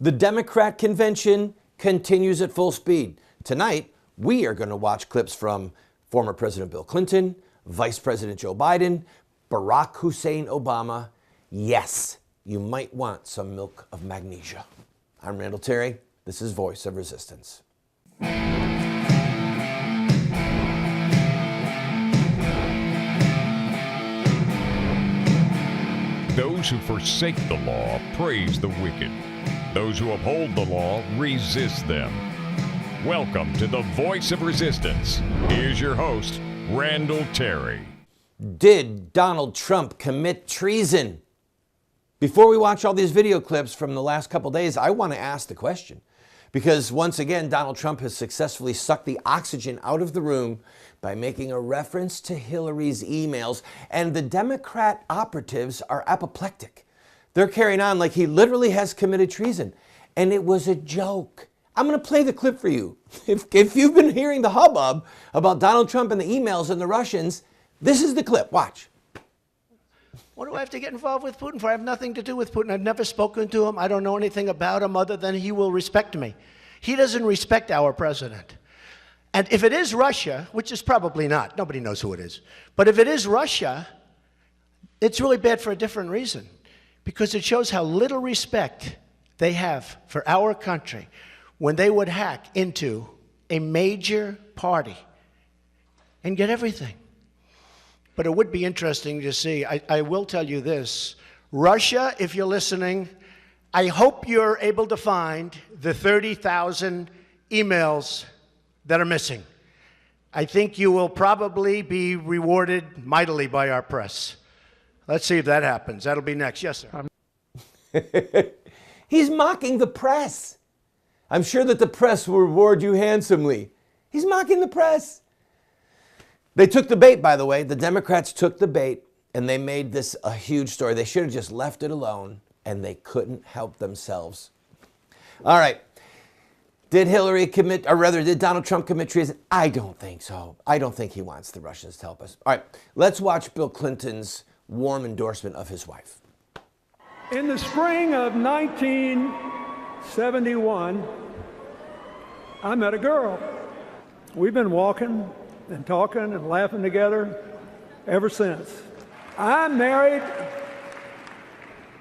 The Democrat convention continues at full speed. Tonight, we are going to watch clips from former President Bill Clinton, Vice President Joe Biden, Barack Hussein Obama. Yes, you might want some milk of magnesia. I'm Randall Terry. This is Voice of Resistance. Those who forsake the law praise the wicked. Those who uphold the law resist them. Welcome to the Voice of Resistance. Here's your host, Randall Terry. Did Donald Trump commit treason? Before we watch all these video clips from the last couple days, I want to ask the question. Because once again, Donald Trump has successfully sucked the oxygen out of the room by making a reference to Hillary's emails, and the Democrat operatives are apoplectic. They're carrying on like he literally has committed treason, and it was a joke. I'm going to play the clip for you. If you've been hearing the hubbub about Donald Trump and the emails and the Russians, this is the clip. Watch. What do I have to get involved with Putin for? I have nothing to do with Putin. I've never spoken to him. I don't know anything about him other than he will respect me. He doesn't respect our president. And if it is Russia, which is probably not, nobody knows who it is, but if it is Russia, it's really bad for a different reason, because it shows how little respect they have for our country when they would hack into a major party and get everything. But it would be interesting to see. I will tell you this. Russia, if you're listening, I hope you're able to find the 30,000 emails that are missing. I think you will probably be rewarded mightily by our press. Let's see if that happens. That'll be next. Yes, sir. He's mocking the press. I'm sure that the press will reward you handsomely. He's mocking the press. They took the bait, by the way. The Democrats took the bait, and they made this a huge story. They should have just left it alone, and they couldn't help themselves. All right. Did did Donald Trump commit treason? I don't think so. I don't think he wants the Russians to help us. All right. Let's watch Bill Clinton's warm endorsement of his wife. In the spring of 1971, I met a girl. We've been walking and talking and laughing together ever since. I married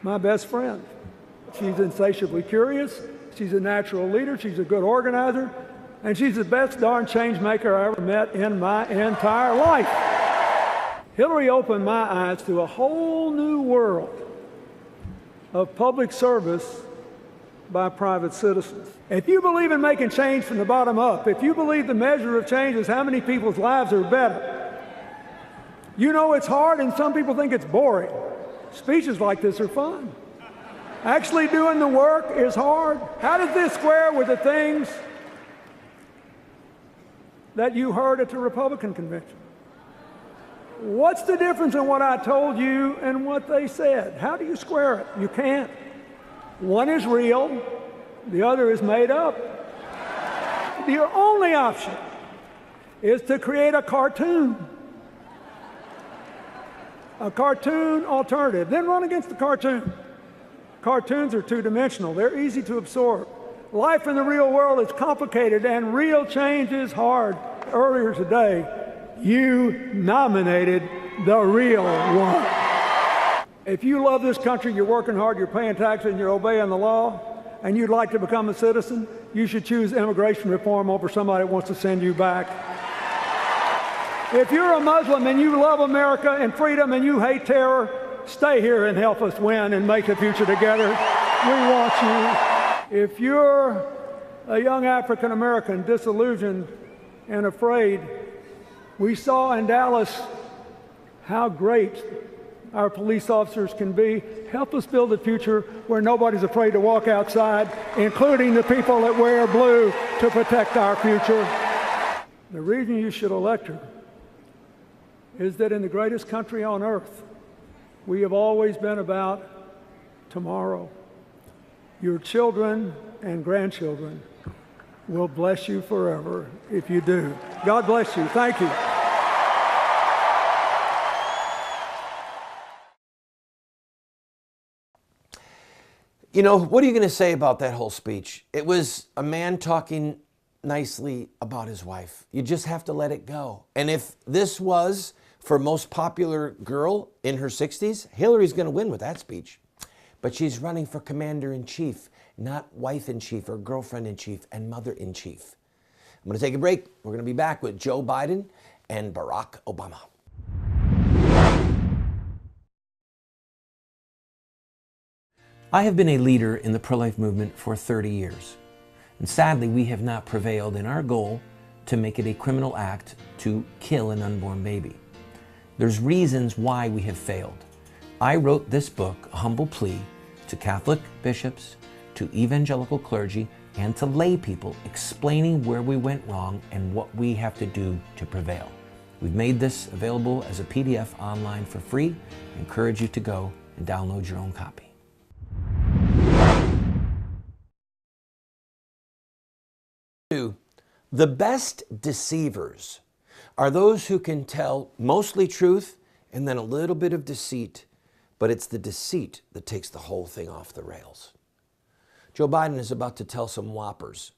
my best friend. She's insatiably curious. She's a natural leader. She's a good organizer. And she's the best darn change maker I ever met in my entire life. Hillary opened my eyes to a whole new world of public service by private citizens. If you believe in making change from the bottom up, if you believe the measure of change is how many people's lives are better, you know it's hard and some people think it's boring. Speeches like this are fun. Actually doing the work is hard. How does this square with the things that you heard at the Republican convention? What's the difference in what I told you and what they said? How do you square it? You can't. One is real, the other is made up. Your only option is to create a cartoon alternative, then run against the cartoon. Cartoons are two-dimensional. They're easy to absorb. Life in the real world is complicated, and real change is hard. Earlier today, you nominated the real one. If you love this country, you're working hard, you're paying taxes, and you're obeying the law, and you'd like to become a citizen, you should choose immigration reform over somebody that wants to send you back. If you're a Muslim and you love America and freedom and you hate terror, stay here and help us win and make the future together. We want you. If you're a young African American disillusioned and afraid, we saw in Dallas how great our police officers can be. Help us build a future where nobody's afraid to walk outside, including the people that wear blue to protect our future. The reason you should elect her is that in the greatest country on earth, we have always been about tomorrow. Your children and grandchildren will bless you forever if you do. God bless you. Thank you. You know, what are you going to say about that whole speech? It was a man talking nicely about his wife. You just have to let it go. And if this was for most popular girl in her 60s, Hillary's going to win with that speech. But she's running for commander-in-chief, not wife-in-chief or girlfriend-in-chief and mother-in-chief. I'm going to take a break. We're going to be back with Joe Biden and Barack Obama. I have been a leader in the pro-life movement for 30 years. And sadly, we have not prevailed in our goal to make it a criminal act to kill an unborn baby. There's reasons why we have failed. I wrote this book, A Humble Plea, to Catholic bishops, to evangelical clergy, and to lay people, explaining where we went wrong and what we have to do to prevail. We've made this available as a PDF online for free. I encourage you to go and download your own copy. The best deceivers are those who can tell mostly truth and then a little bit of deceit, but it's the deceit that takes the whole thing off the rails. Joe Biden is about to tell some whoppers.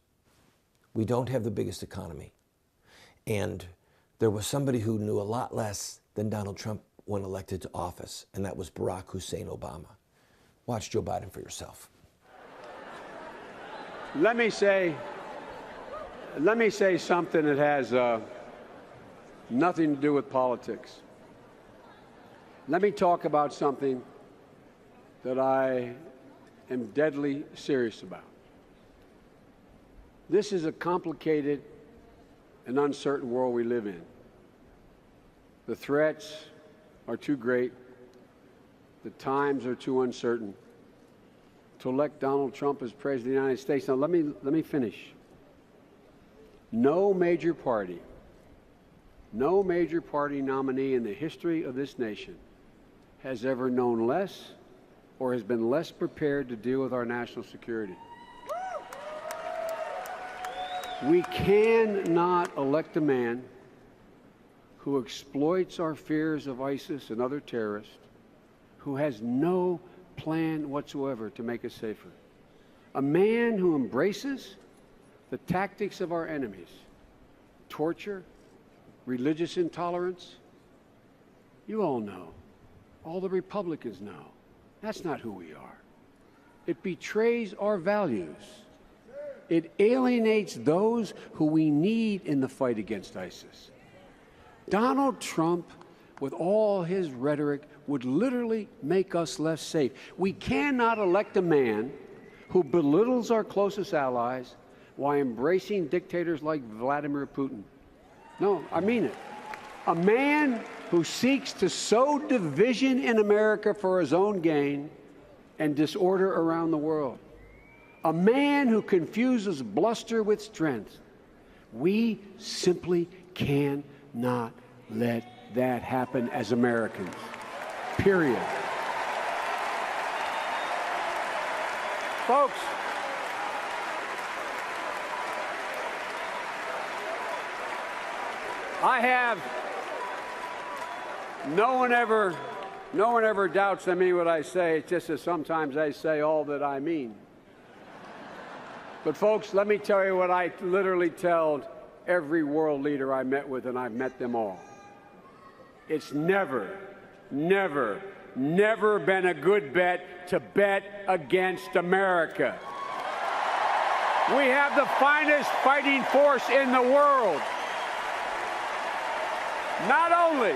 We don't have the biggest economy. And there was somebody who knew a lot less than Donald Trump when elected to office, and that was Barack Hussein Obama. Watch Joe Biden for yourself. Let me say something that has nothing to do with politics. Let me talk about something that I am deadly serious about. This is a complicated and uncertain world we live in. The threats are too great. The times are too uncertain to elect Donald Trump as President of the United States. Now, let me finish. No major party nominee in the history of this nation has ever known less or has been less prepared to deal with our national security. We cannot elect a man who exploits our fears of ISIS and other terrorists, who has no plan whatsoever to make us safer. A man who embraces the tactics of our enemies, torture, religious intolerance. You all know. All the Republicans know. That's not who we are. It betrays our values. It alienates those who we need in the fight against ISIS. Donald Trump, with all his rhetoric, would literally make us less safe. We cannot elect a man who belittles our closest allies while embracing dictators like Vladimir Putin. No, I mean it. A man who seeks to sow division in America for his own gain and disorder around the world. A man who confuses bluster with strength. We simply cannot let that happen as Americans. Period. Folks, no one ever doubts I mean what I say. It's just that sometimes I say all that I mean. But folks, let me tell you what I literally told every world leader I met with, and I've met them all. It's never been a good bet to bet against America. We have the finest fighting force in the world. Not only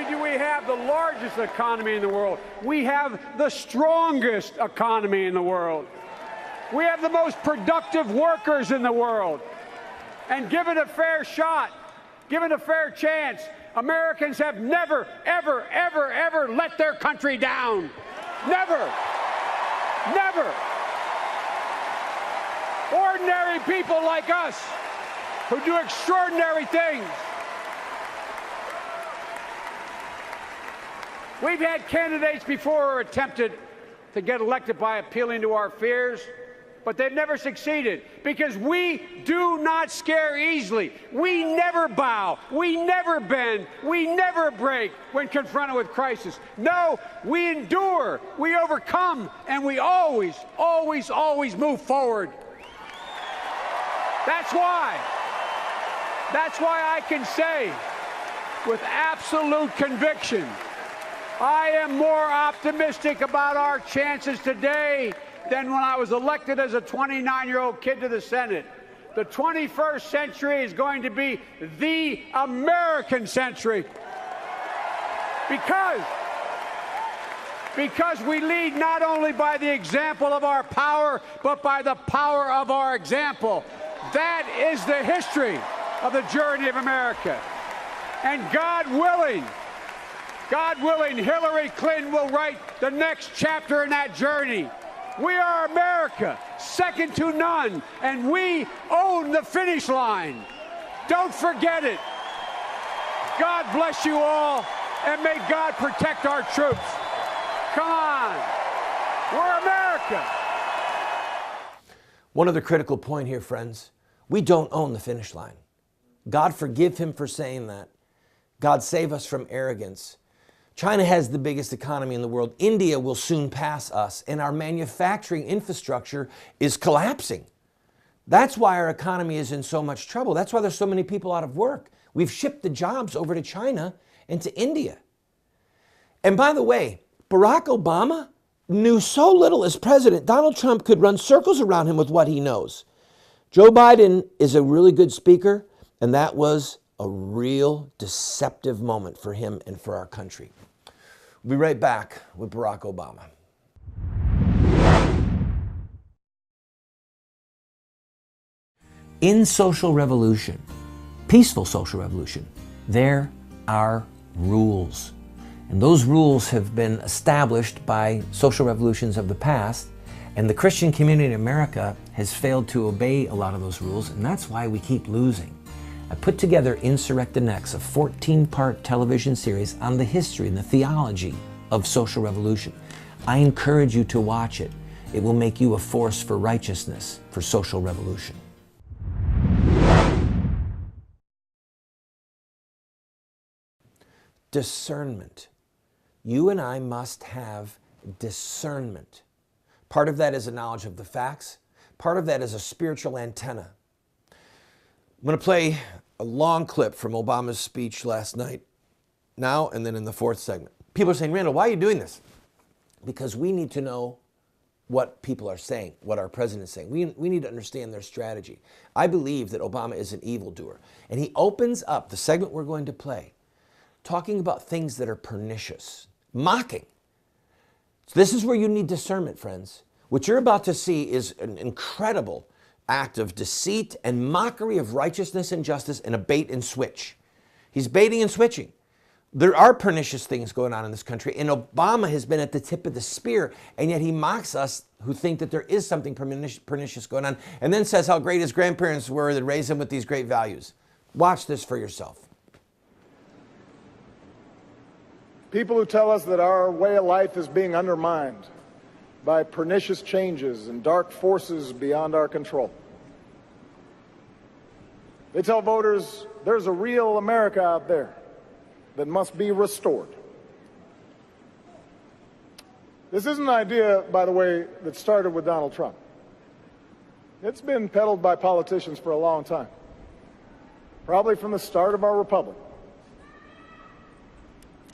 do we have the largest economy in the world, we have the strongest economy in the world. We have the most productive workers in the world. And given a fair shot, given a fair chance, Americans have never, ever, ever, ever let their country down. Never. Never. Ordinary people like us who do extraordinary things. We've had candidates before who attempted to get elected by appealing to our fears, but they've never succeeded because we do not scare easily. We never bow. We never bend. We never break when confronted with crisis. No, we endure, we overcome, and we always, always, always move forward. That's why I can say with absolute conviction, I am more optimistic about our chances today than when I was elected as a 29-year-old kid to the Senate. The 21st century is going to be the American century because we lead not only by the example of our power, but by the power of our example. That is the history of the journey of America. And God willing, Hillary Clinton will write the next chapter in that journey. We are America, second to none, and we own the finish line. Don't forget it. God bless you all, and may God protect our troops. Come on. We're America. One other critical point here, friends. We don't own the finish line. God forgive him for saying that. God save us from arrogance. China has the biggest economy in the world. India will soon pass us, and our manufacturing infrastructure is collapsing. That's why our economy is in so much trouble. That's why there's so many people out of work. We've shipped the jobs over to China and to India. And by the way, Barack Obama knew so little as president, Donald Trump could run circles around him with what he knows. Joe Biden is a really good speaker, and that was a real deceptive moment for him and for our country. We'll be right back with Barack Obama. In social revolution, peaceful social revolution, there are rules. And those rules have been established by social revolutions of the past, and the Christian community in America has failed to obey a lot of those rules, and that's why we keep losing. I put together Insurrect the Next, a 14-part television series on the history and the theology of social revolution. I encourage you to watch it. It will make you a force for righteousness, for social revolution. Discernment. You and I must have discernment. Part of that is a knowledge of the facts. Part of that is a spiritual antenna. I'm going to play a long clip from Obama's speech last night, now and then in the fourth segment. People are saying, Randall, why are you doing this? Because we need to know what people are saying, what our president is saying. We need to understand their strategy. I believe that Obama is an evildoer. And he opens up the segment we're going to play, talking about things that are pernicious, mocking. So this is where you need discernment, friends. What you're about to see is an incredible act of deceit and mockery of righteousness and justice and a bait and switch. He's baiting and switching. There are pernicious things going on in this country, and Obama has been at the tip of the spear, and yet he mocks us who think that there is something pernicious going on, and then says how great his grandparents were that raised him with these great values. Watch this for yourself. People who tell us that our way of life is being undermined by pernicious changes and dark forces beyond our control. They tell voters there's a real America out there that must be restored. This isn't an idea, by the way, that started with Donald Trump. It's been peddled by politicians for a long time, probably from the start of our republic.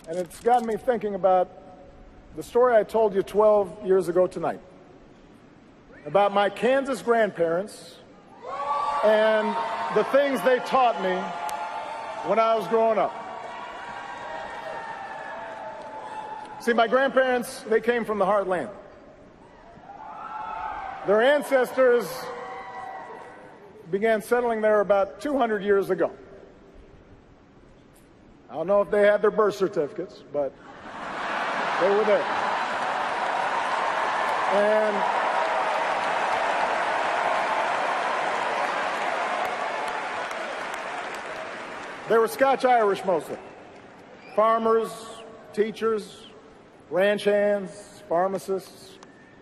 And it's gotten me thinking about the story I told you 12 years ago tonight about my Kansas grandparents and the things they taught me when I was growing up. See, my grandparents, they came from the heartland. Their ancestors began settling there about 200 years ago. I don't know if they had their birth certificates, but they were there. And they were Scotch-Irish mostly. Farmers, teachers, ranch hands, pharmacists,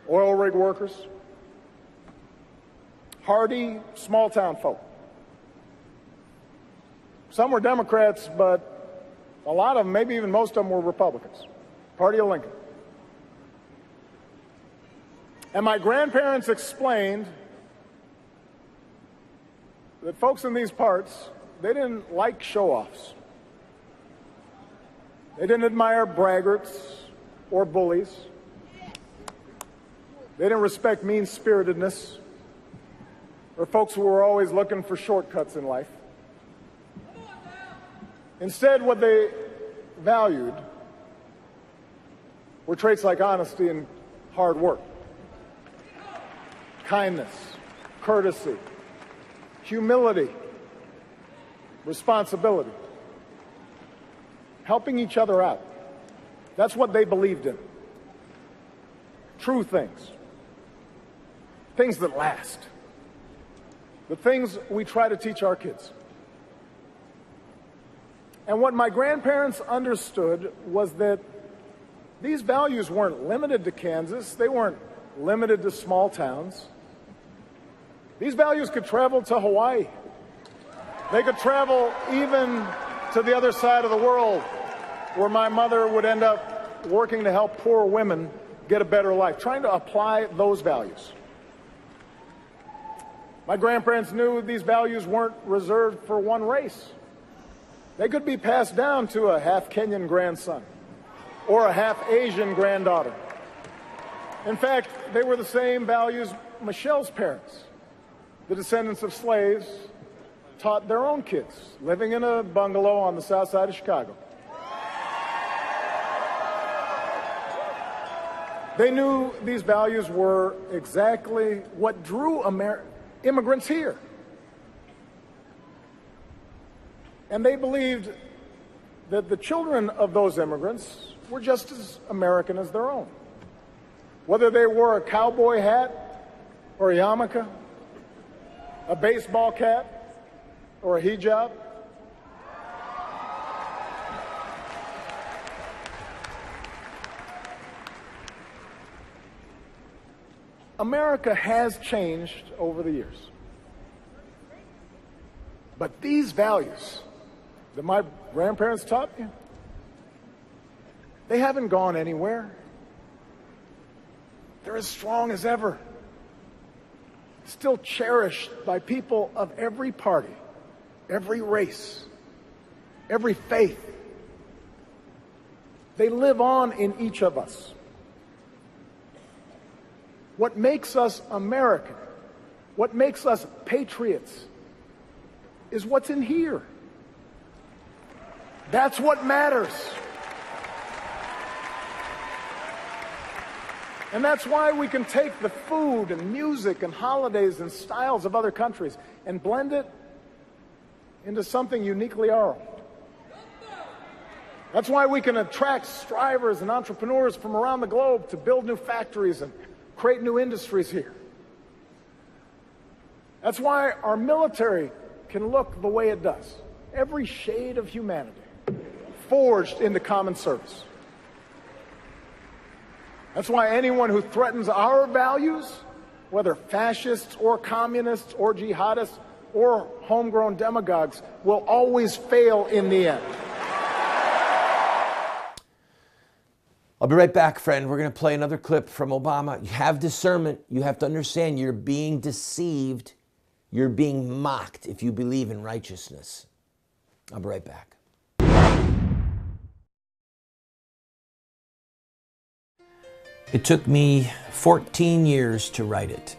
oil rig workers, hardy, small-town folk. Some were Democrats, but a lot of them, maybe even most of them, were Republicans. Party of Lincoln. And my grandparents explained that folks in these parts, they didn't like show-offs. They didn't admire braggarts or bullies. They didn't respect mean-spiritedness or folks who were always looking for shortcuts in life. Instead, what they valued were traits like honesty and hard work, kindness, courtesy, humility, responsibility, helping each other out. That's what they believed in. True things. Things that last. The things we try to teach our kids. And what my grandparents understood was that these values weren't limited to Kansas. They weren't limited to small towns. These values could travel to Hawaii. They could travel even to the other side of the world, where my mother would end up working to help poor women get a better life, trying to apply those values. My grandparents knew these values weren't reserved for one race. They could be passed down to a half Kenyan grandson or a half Asian granddaughter. In fact, they were the same values Michelle's parents, the descendants of slaves, taught their own kids living in a bungalow on the south side of Chicago. They knew these values were exactly what drew immigrants here. And they believed that the children of those immigrants were just as American as their own. Whether they wore a cowboy hat or a yarmulke, a baseball cap or a hijab. America has changed over the years. But these values that my grandparents taught me, they haven't gone anywhere. They're as strong as ever. Still cherished by people of every party, every race, every faith. They live on in each of us. What makes us American, what makes us patriots, is what's in here. That's what matters. And that's why we can take the food and music and holidays and styles of other countries and blend it into something uniquely our own. That's why we can attract strivers and entrepreneurs from around the globe to build new factories and create new industries here. That's why our military can look the way it does. Every shade of humanity forged into common service. That's why anyone who threatens our values, whether fascists or communists or jihadists or homegrown demagogues, will always fail in the end. I'll be right back, friend. We're going to play another clip from Obama. You have discernment. You have to understand you're being deceived. You're being mocked if you believe in righteousness. I'll be right back. It took me 14 years to write it.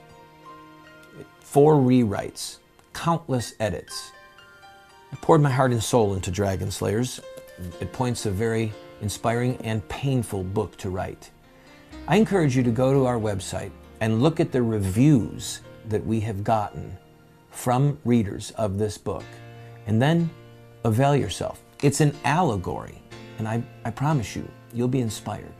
4 rewrites, countless edits. I poured my heart and soul into Dragon Slayers. At points a very inspiring and painful book to write. I encourage you to go to our website and look at the reviews that we have gotten from readers of this book, and then avail yourself. It's an allegory, and I promise you, you'll be inspired.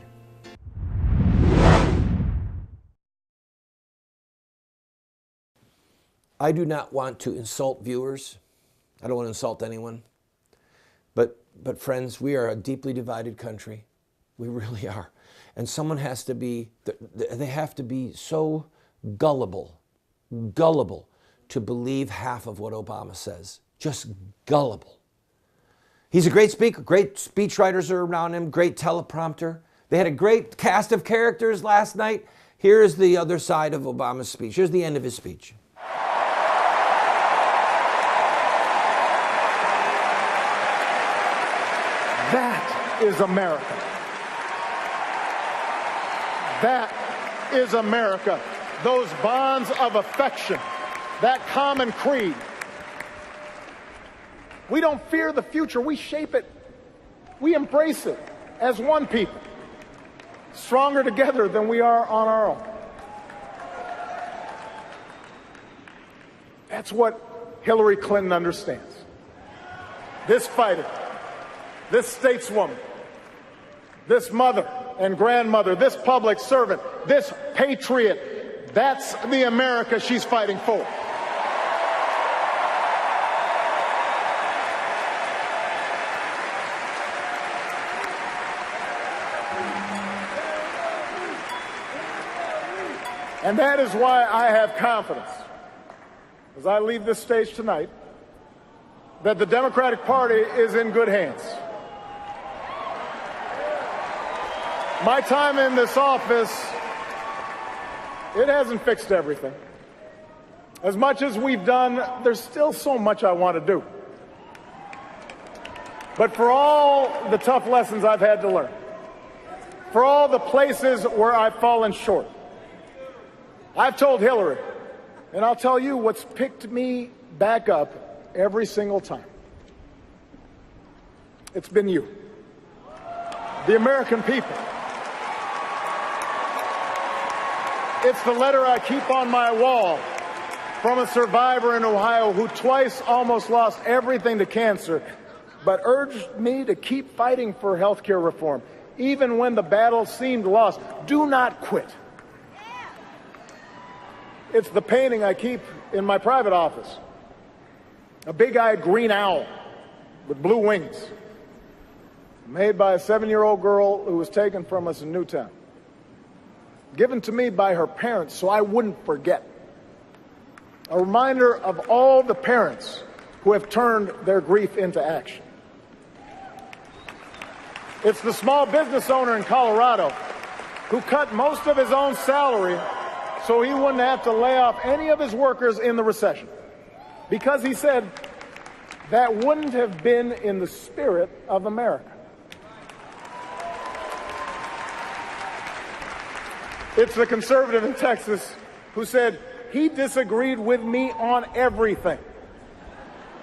I do not want to insult viewers. I don't want to insult anyone. But friends, we are a deeply divided country. We really are. And someone has to be, they have to be so gullible to believe half of what Obama says. Just gullible. He's a great speaker, great speechwriters are around him, great teleprompter. They had a great cast of characters last night. Here's the other side of Obama's speech. Here's the end of his speech. That is America. That is America. Those bonds of affection, that common creed. We don't fear the future, we shape it. We embrace it as one people, stronger together than we are on our own. That's what Hillary Clinton understands. This fighter, this stateswoman, this mother and grandmother, this public servant, this patriot, that's the America she's fighting for. And that is why I have confidence, as I leave this stage tonight, that the Democratic Party is in good hands. My time in this office, it hasn't fixed everything. As much as we've done, there's still so much I want to do. But for all the tough lessons I've had to learn, for all the places where I've fallen short, I've told Hillary, and I'll tell you what's picked me back up every single time. It's been you, the American people. It's the letter I keep on my wall from a survivor in Ohio who twice almost lost everything to cancer, but urged me to keep fighting for health care reform, even when the battle seemed lost. Do not quit. It's the painting I keep in my private office. A big-eyed green owl with blue wings, made by a 7-year-old girl who was taken from us in Newtown, given to me by her parents so I wouldn't forget. A reminder of all the parents who have turned their grief into action. It's the small business owner in Colorado who cut most of his own salary so he wouldn't have to lay off any of his workers in the recession, because he said that wouldn't have been in the spirit of America. It's the conservative in Texas who said he disagreed with me on everything,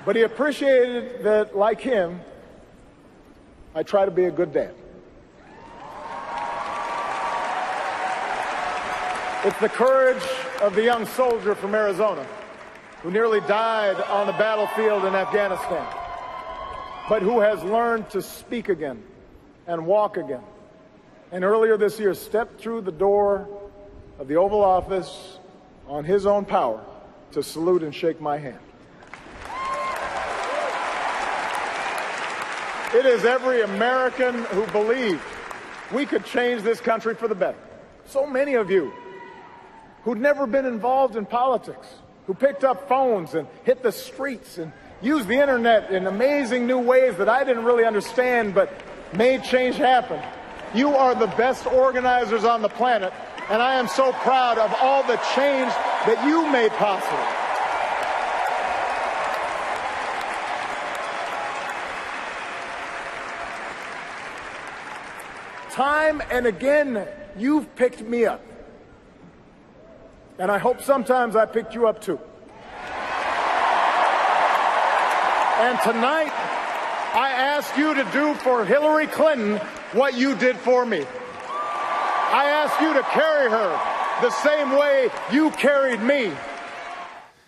but he appreciated that, like him, I try to be a good dad. It's the courage of the young soldier from Arizona who nearly died on the battlefield in Afghanistan, but who has learned to speak again and walk again. And earlier this year, stepped through the door of the Oval Office on his own power to salute and shake my hand. It is every American who believed we could change this country for the better. So many of you who'd never been involved in politics, who picked up phones and hit the streets and used the internet in amazing new ways that I didn't really understand but made change happen. You are the best organizers on the planet, and I am so proud of all the change that you made possible. Time and again, you've picked me up. And I hope sometimes I picked you up too. And tonight, I ask you to do for Hillary Clinton what you did for me. I ask you to carry her the same way you carried me.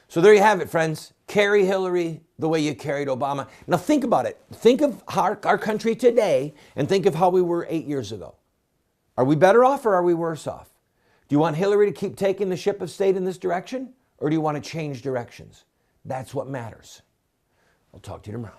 So there you have it, friends. Carry Hillary the way you carried Obama. Now think about it. Think of our country today and think of how we were 8 years ago. Are we better off or are we worse off? Do you want Hillary to keep taking the ship of state in this direction, or do you want to change directions? That's what matters. I'll talk to you tomorrow.